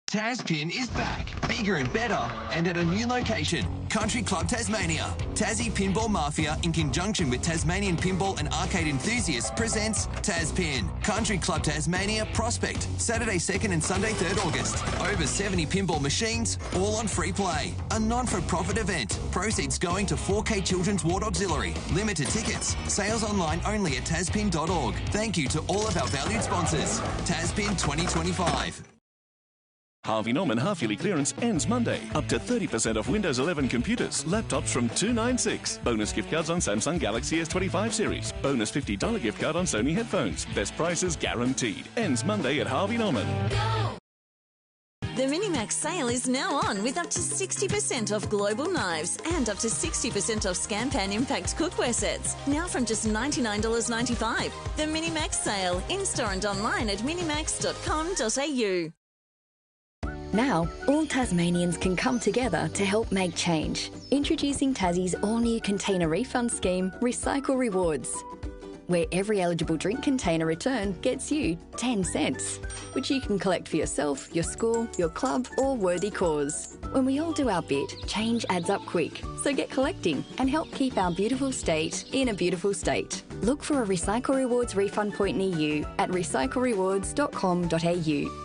Taspin is back, bigger and better, and at a new location, Country Club Tasmania. Tassie Pinball Mafia, in conjunction with Tasmanian Pinball and Arcade Enthusiasts, presents Taspin. Country Club Tasmania Prospect, Saturday 2nd and Sunday 3rd August. Over 70 pinball machines, all on free play. A non-for-profit event. Proceeds going to 4K Children's Ward Auxiliary. Limited tickets. Sales online only at taspin.org. Thank you to all of our valued sponsors. Taspin 2025. Harvey Norman half-yearly clearance ends Monday. Up to 30% off Windows 11 computers, laptops from $296. Bonus gift cards on Samsung Galaxy S25 series. Bonus $50 gift card on Sony headphones. Best prices guaranteed. Ends Monday at Harvey Norman. The Minimax sale is now on with up to 60% off global knives and up to 60% off Scampan Impact cookware sets. Now from just $99.95. The Minimax sale, in-store and online at minimax.com.au. Now, all Tasmanians can come together to help make change. Introducing Tassie's all-new container refund scheme, Recycle Rewards, where every eligible drink container return gets you 10 cents, which you can collect for yourself, your school, your club or worthy cause. When we all do our bit, change adds up quick. So get collecting and help keep our beautiful state in a beautiful state. Look for a Recycle Rewards refund point near you at recyclerewards.com.au.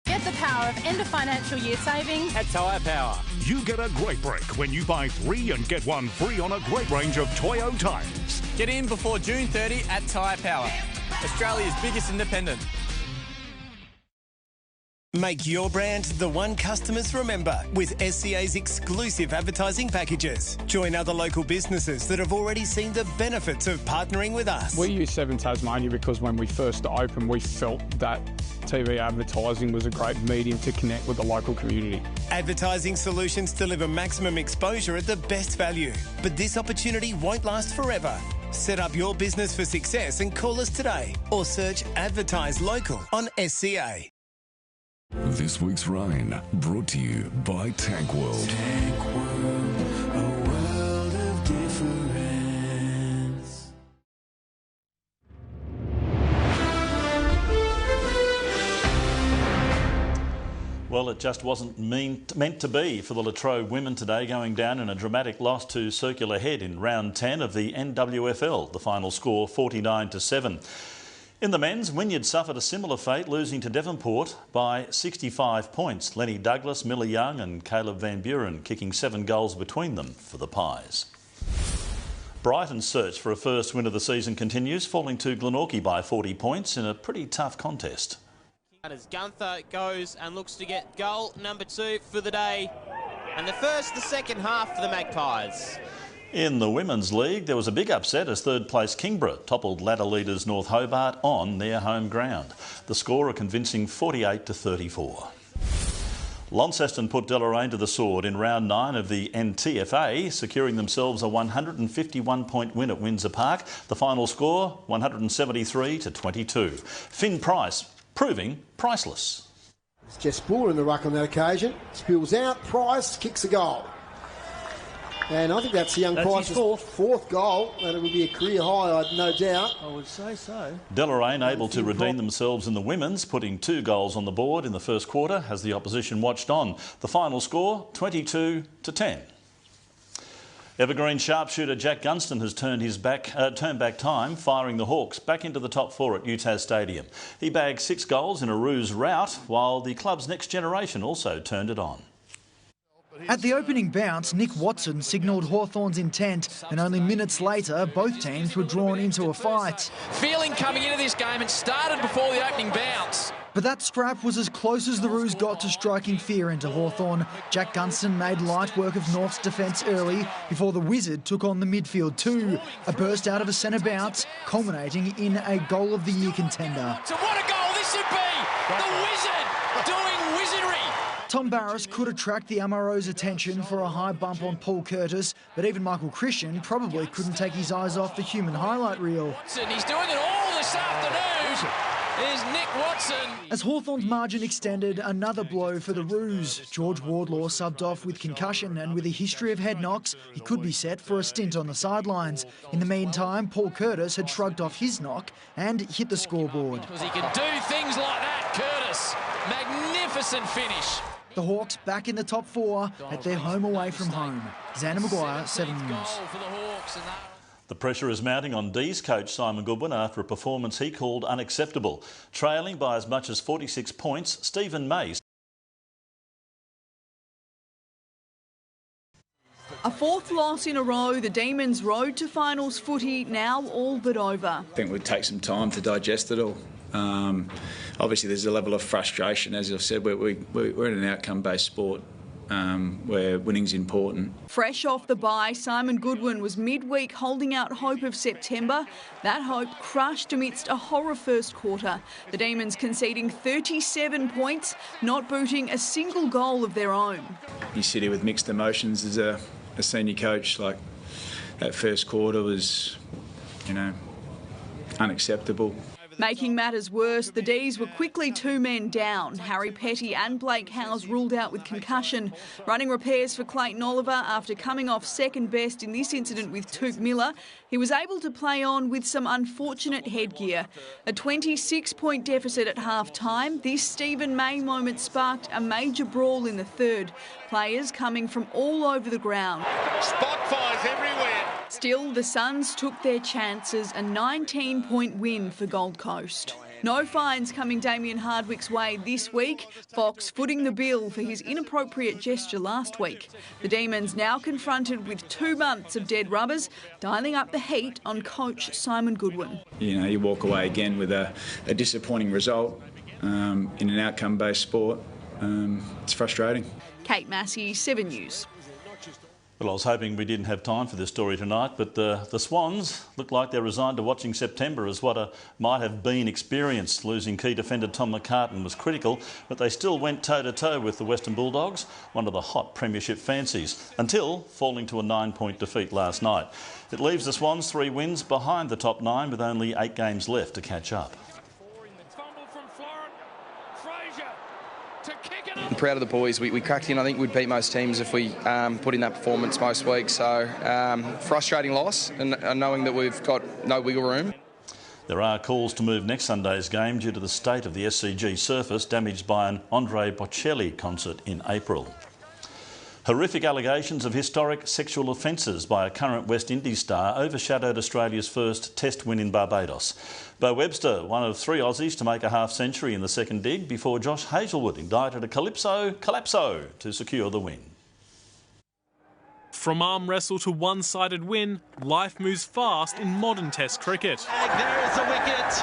Get the power of end of financial year savings at Tyre Power. You get a great break when you buy 3 and get 1 free on a great range of Toyo tyres. Get in before June 30 at Tyre Power, Australia's biggest independent. Make your brand the one customers remember with SCA's exclusive advertising packages. Join other local businesses that have already seen the benefits of partnering with us. We use 7 Tasmania because when we first opened, we felt that TV advertising was a great medium to connect with the local community. Advertising solutions deliver maximum exposure at the best value. But this opportunity won't last forever. Set up your business for success and call us today or search Advertise Local on SCA. This week's rain brought to you by Tank World. Tank World, a world of difference. Well, it just wasn't meant to be for the Latrobe women today, going down in a dramatic loss to Circular Head in round 10 of the NWFL. The final score 49-7. In the men's, Wynyard suffered a similar fate, losing to Devonport by 65 points. Lenny Douglas, Miller Young and Caleb Van Buren kicking 7 goals between them for the Pies. Brighton's search for a first win of the season continues, falling to Glenorchy by 40 points in a pretty tough contest. As Gunther goes and looks to get goal number 2 for the day. And the second half for the Magpies. In the Women's League, there was a big upset as third-place Kingborough toppled ladder leaders North Hobart on their home ground. The score a convincing 48-34. Launceston put Deloraine to the sword in round 9 of the NTFA, securing themselves a 151-point win at Windsor Park. The final score, 173-22. Finn Price proving priceless. It's Jess Spooler in the ruck on that occasion. Spills out, Price kicks a goal. And I think that's young Price's fourth goal, and it would be a career high, I'd no doubt. I would say so. Deloraine able to redeem themselves in the women's, putting 2 goals on the board in the first quarter as the opposition watched on. The final score, 22-10. Evergreen sharpshooter Jack Gunston has turned back time, firing the Hawks back into the top 4 at UTAS Stadium. He bagged 6 goals in a Roos rout, while the club's next generation also turned it on. At the opening bounce, Nick Watson signalled Hawthorn's intent, and only minutes later, both teams were drawn into a fight. Feeling coming into this game, it started before the opening bounce. But that scrap was as close as the Roos got to striking fear into Hawthorn. Jack Gunston made light work of North's defence early before the Wizard took on the midfield too. A burst out of a centre bounce, culminating in a goal of the year contender. So what a goal this should be! The Wizard doing wizardry! Tom Barras could attract the MRO's attention for a high bump on Paul Curtis, but even Michael Christian probably couldn't take his eyes off the human highlight reel. He's doing it all this afternoon. Is Nick Watson. As Hawthorn's margin extended, another blow for the Roos. George Wardlaw subbed off with concussion, and with a history of head knocks, he could be set for a stint on the sidelines. In the meantime, Paul Curtis had shrugged off his knock and hit the scoreboard. Because he can do things like that, Curtis. Magnificent finish. The Hawks back in the top 4 at their home away from home. Xander Maguire, 7 News. The pressure is mounting on D's coach Simon Goodwin after a performance he called unacceptable. Trailing by as much as 46 points, Stephen May. A 4th loss in a row, the Demons' road to finals footy now all but over. I think we'd take some time to digest it all. Obviously there's a level of frustration, as I've said. We're in an outcome-based sport where winning's important. Fresh off the bye, Simon Goodwin was midweek holding out hope of September. That hope crushed amidst a horror first quarter. The Demons conceding 37 points, not booting a single goal of their own. You sit here with mixed emotions as a senior coach. Like, that first quarter was, unacceptable. Making matters worse, the D's were quickly 2 men down. Harry Petty and Blake Howes ruled out with concussion. Running repairs for Clayton Oliver after coming off second best in this incident with Touk Miller. He was able to play on with some unfortunate headgear. A 26-point deficit at half-time, this Stephen May moment sparked a major brawl in the third. Players coming from all over the ground. Spot fires everywhere. Still, the Suns took their chances, a 19-point win for Gold Coast. No fines coming Damien Hardwick's way this week. Fox footing the bill for his inappropriate gesture last week. The Demons now confronted with 2 months of dead rubbers, dialing up the heat on coach Simon Goodwin. You walk away again with a disappointing result in an outcome-based sport. It's frustrating. Kate Massey, 7 News. Well, I was hoping we didn't have time for this story tonight, but the Swans look like they're resigned to watching September as what a might have been experience. Losing key defender Tom McCartan was critical, but they still went toe-to-toe with the Western Bulldogs, one of the hot premiership fancies, until falling to a 9-point defeat last night. It leaves the Swans 3 wins behind the top 9 with only 8 games left to catch up. I'm proud of the boys. We cracked in. I think we'd beat most teams if we put in that performance most weeks. So frustrating loss, and knowing that we've got no wiggle room. There are calls to move next Sunday's game due to the state of the SCG surface damaged by an Andre Bocelli concert in April. Horrific allegations of historic sexual offences by a current West Indies star overshadowed Australia's first Test win in Barbados. Bo Webster, one of 3 Aussies to make a half-century in the second dig before Josh Hazlewood indicted a collapso to secure the win. From arm wrestle to one-sided win, life moves fast in modern Test cricket. There is a wicket,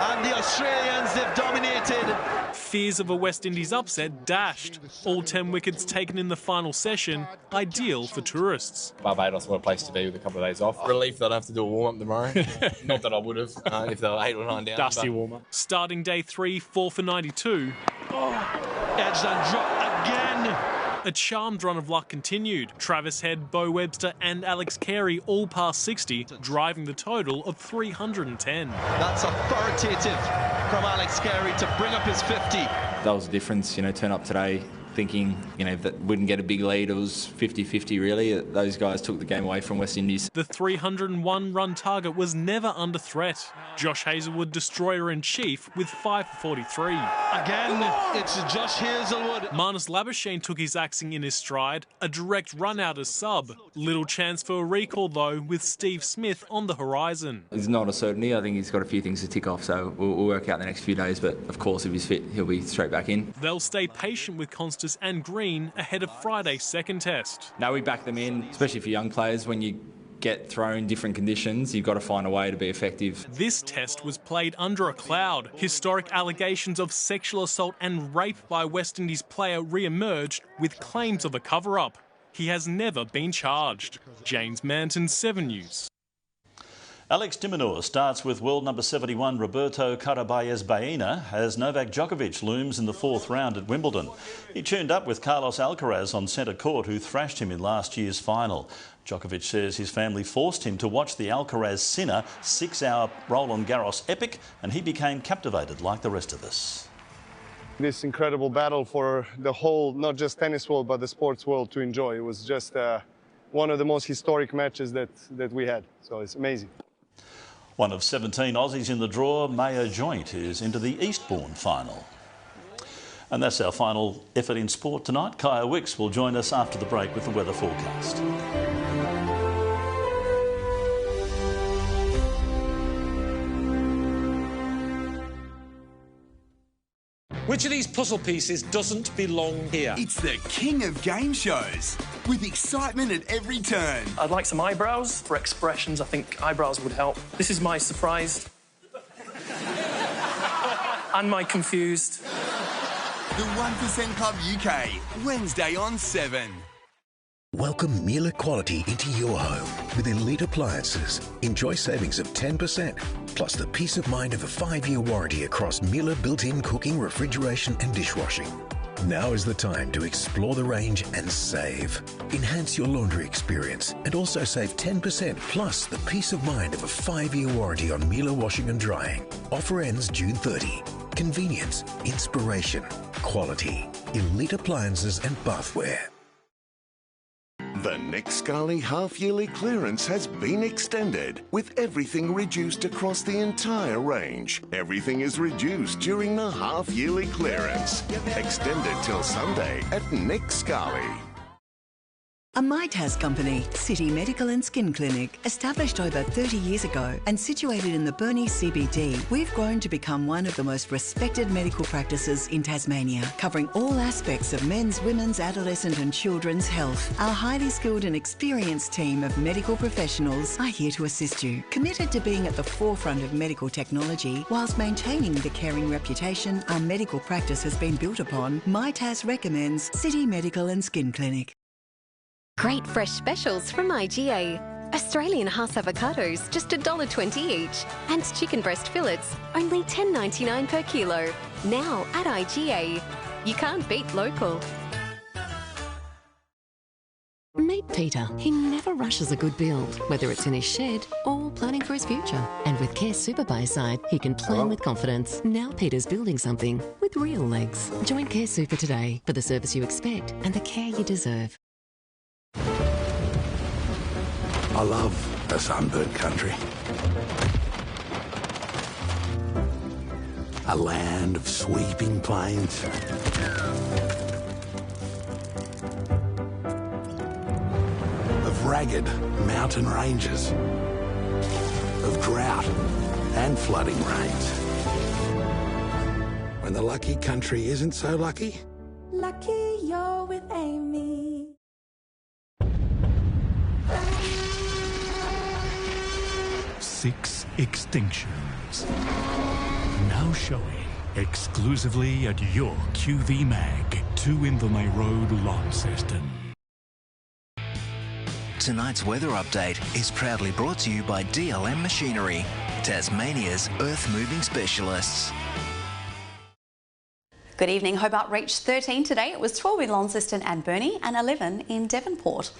and the Australians have dominated. Fears of a West Indies upset dashed. All 10 wickets taken in the final session, ideal for tourists. Barbados, what a place to be with a couple of days off. Relief that I don't have to do a warm-up tomorrow. Not that I would have if they were 8 or 9 down. Dusty warm-up. Starting day 3, 4 for 92. Edged and dropped again. A charmed run of luck continued. Travis Head, Bo Webster and Alex Carey all past 60, driving the total of 310. That's authoritative from Alex Carey to bring up his 50. That was the difference, turn up today thinking, that wouldn't get a big lead. It was 50-50 really. Those guys took the game away from West Indies. The 301-run target was under threat. Josh Hazlewood, destroyer-in-chief, with 5 for 43. Again, it's Josh Hazlewood. Marnus Labuschagne took his axing in his stride, a direct run out as sub. Little chance for a recall, though, with Steve Smith on the horizon. It's not a certainty. I think he's got a few things to tick off, so we'll work out the next few days. But, of course, if he's fit, he'll be straight back in. They'll stay patient with Constas and Green ahead of Friday's second test. No, we back them in, especially for young players. When you get thrown different conditions, you've got to find a way to be effective. This test was played under a cloud. Historic allegations of sexual assault and rape by West Indies player re-emerged with claims of a cover-up. He has never been charged. James Manton, 7 News. Alex de Minaur starts with world number 71 Roberto Caraballes Baena as Novak Djokovic looms in the 4th round at Wimbledon. He tuned up with Carlos Alcaraz on centre court, who thrashed him in last year's final. Djokovic says his family forced him to watch the Alcaraz Sinner 6-hour Roland Garros epic, and he became captivated like the rest of us. This incredible battle for the whole, not just tennis world, but the sports world to enjoy. It was just one of the most historic matches that we had, so it's amazing. One of 17 Aussies in the draw, Mayo Joint, is into the Eastbourne final. And that's our final effort in sport tonight. Kaya Wicks will join us after the break with the weather forecast. Which of these puzzle pieces doesn't belong here? It's the king of game shows, with excitement at every turn. I'd like some eyebrows for expressions. I think eyebrows would help. This is my surprised. And my confused. The 1% Club UK, Wednesday on 7. Welcome meal equality into your home with Elite Appliances. Enjoy savings of 10%, plus the peace of mind of a 5-year warranty across Miele built-in cooking, refrigeration and dishwashing. Now is the time to explore the range and save. Enhance your laundry experience and also save 10%, plus the peace of mind of a 5-year warranty on Miele washing and drying. Offer ends June 30. Convenience, inspiration, quality. Elite Appliances and Bathware. The Nick Scali half-yearly clearance has been extended, with everything reduced across the entire range. Everything is reduced during the half-yearly clearance. Extended till Sunday at Nick Scali. A MyTaz company, City Medical and Skin Clinic, established over 30 years ago and situated in the Burnie CBD, we've grown to become one of the most respected medical practices in Tasmania, covering all aspects of men's, women's, adolescent and children's health. Our highly skilled and experienced team of medical professionals are here to assist you. Committed to being at the forefront of medical technology whilst maintaining the caring reputation our medical practice has been built upon, MyTaz recommends City Medical and Skin Clinic. Great fresh specials from IGA. Australian Hass avocados, just $1.20 each. And chicken breast fillets, only $10.99 per kilo. Now at IGA. You can't beat local. Meet Peter. He never rushes a good build, whether it's in his shed or planning for his future. And with Care Super by his side, he can plan with confidence. Now Peter's building something with real legs. Join Care Super today for the service you expect and the care you deserve. I love a sunburnt country. A land of sweeping plains. Of ragged mountain ranges. Of drought and flooding rains. When the lucky country isn't so lucky. Lucky you're with Amy. Six Extinctions. Now showing exclusively at your QV Mag, 2 Invermay Road, Launceston. Tonight's weather update is proudly brought to you by DLM Machinery, Tasmania's earth-moving specialists. Good evening. Hobart reached 13 today. It was 12 in Launceston and Burnie and 11 in Devonport.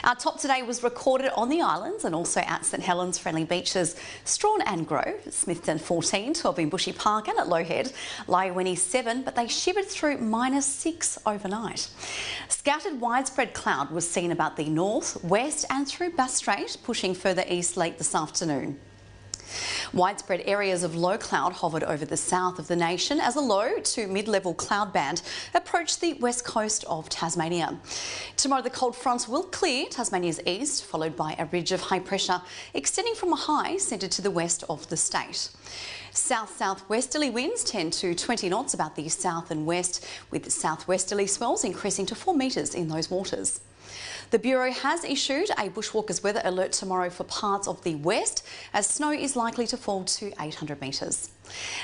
Our top today was recorded on the islands and also at St Helens Friendly Beaches, Strawn and Grove, Smithton 14, 12 in Bushy Park and at Lowhead, Lyowini 7, but they shivered through -6 overnight. Scattered widespread cloud was seen about the north, west and through Bass Strait, pushing further east late this afternoon. Widespread areas of low cloud hovered over the south of the nation as a low to mid-level cloud band approached the west coast of Tasmania. Tomorrow the cold fronts will clear Tasmania's east, followed by a ridge of high pressure extending from a high centred to the west of the state. South-southwesterly winds 10 to 20 knots about the south and west, with southwesterly swells increasing to 4 metres in those waters. The Bureau has issued a bushwalkers weather alert tomorrow for parts of the west, as snow is likely to fall to 800 metres.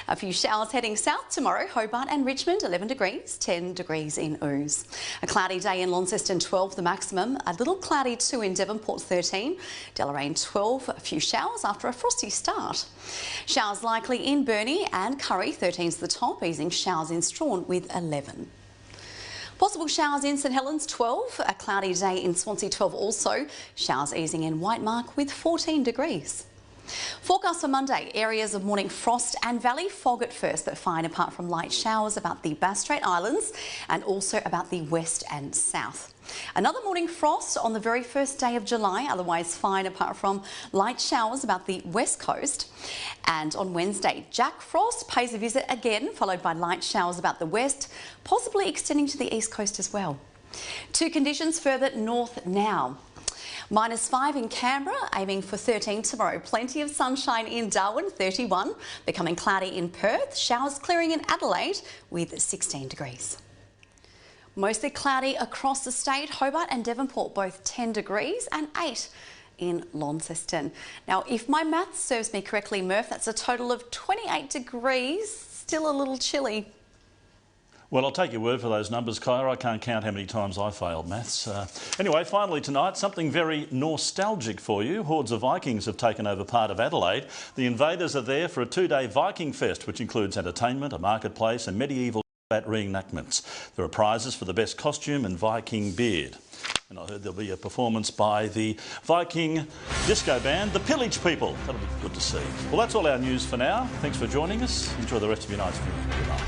A few showers heading south tomorrow. Hobart and Richmond 11 degrees, 10 degrees in Ooze. A cloudy day in Launceston 12 the maximum, a little cloudy too in Devonport 13, Deloraine 12, a few showers after a frosty start. Showers likely in Burnie and Curry 13's the top, easing showers in Strawn with 11. Possible showers in St Helens 12, a cloudy day in Swansea 12 also, showers easing in Whitemark with 14 degrees. Forecast for Monday, areas of morning frost and valley fog at first, but fine apart from light showers about the Bass Strait Islands and also about the west and south. Another morning frost on the very first day of July, otherwise fine apart from light showers about the west coast. And on Wednesday, Jack Frost pays a visit again, followed by light showers about the west, possibly extending to the east coast as well. Two conditions further north now. -5 in Canberra, aiming for 13 tomorrow. Plenty of sunshine in Darwin, 31. Becoming cloudy in Perth. Showers clearing in Adelaide with 16 degrees. Mostly cloudy across the state. Hobart and Devonport both 10 degrees and 8 in Launceston. Now, if my maths serves me correctly, Murph, that's a total of 28 degrees. Still a little chilly. Well, I'll take your word for those numbers, Kyra. I can't count how many times I failed maths. Anyway, finally tonight, something very nostalgic for you. Hordes of Vikings have taken over part of Adelaide. The invaders are there for a 2-day Viking Fest, which includes entertainment, a marketplace and medieval combat reenactments. There are prizes for the best costume and Viking beard. And I heard there'll be a performance by the Viking disco band, the Pillage People. That'll be good to see. Well, that's all our news for now. Thanks for joining us. Enjoy the rest of your night's viewing. Good night.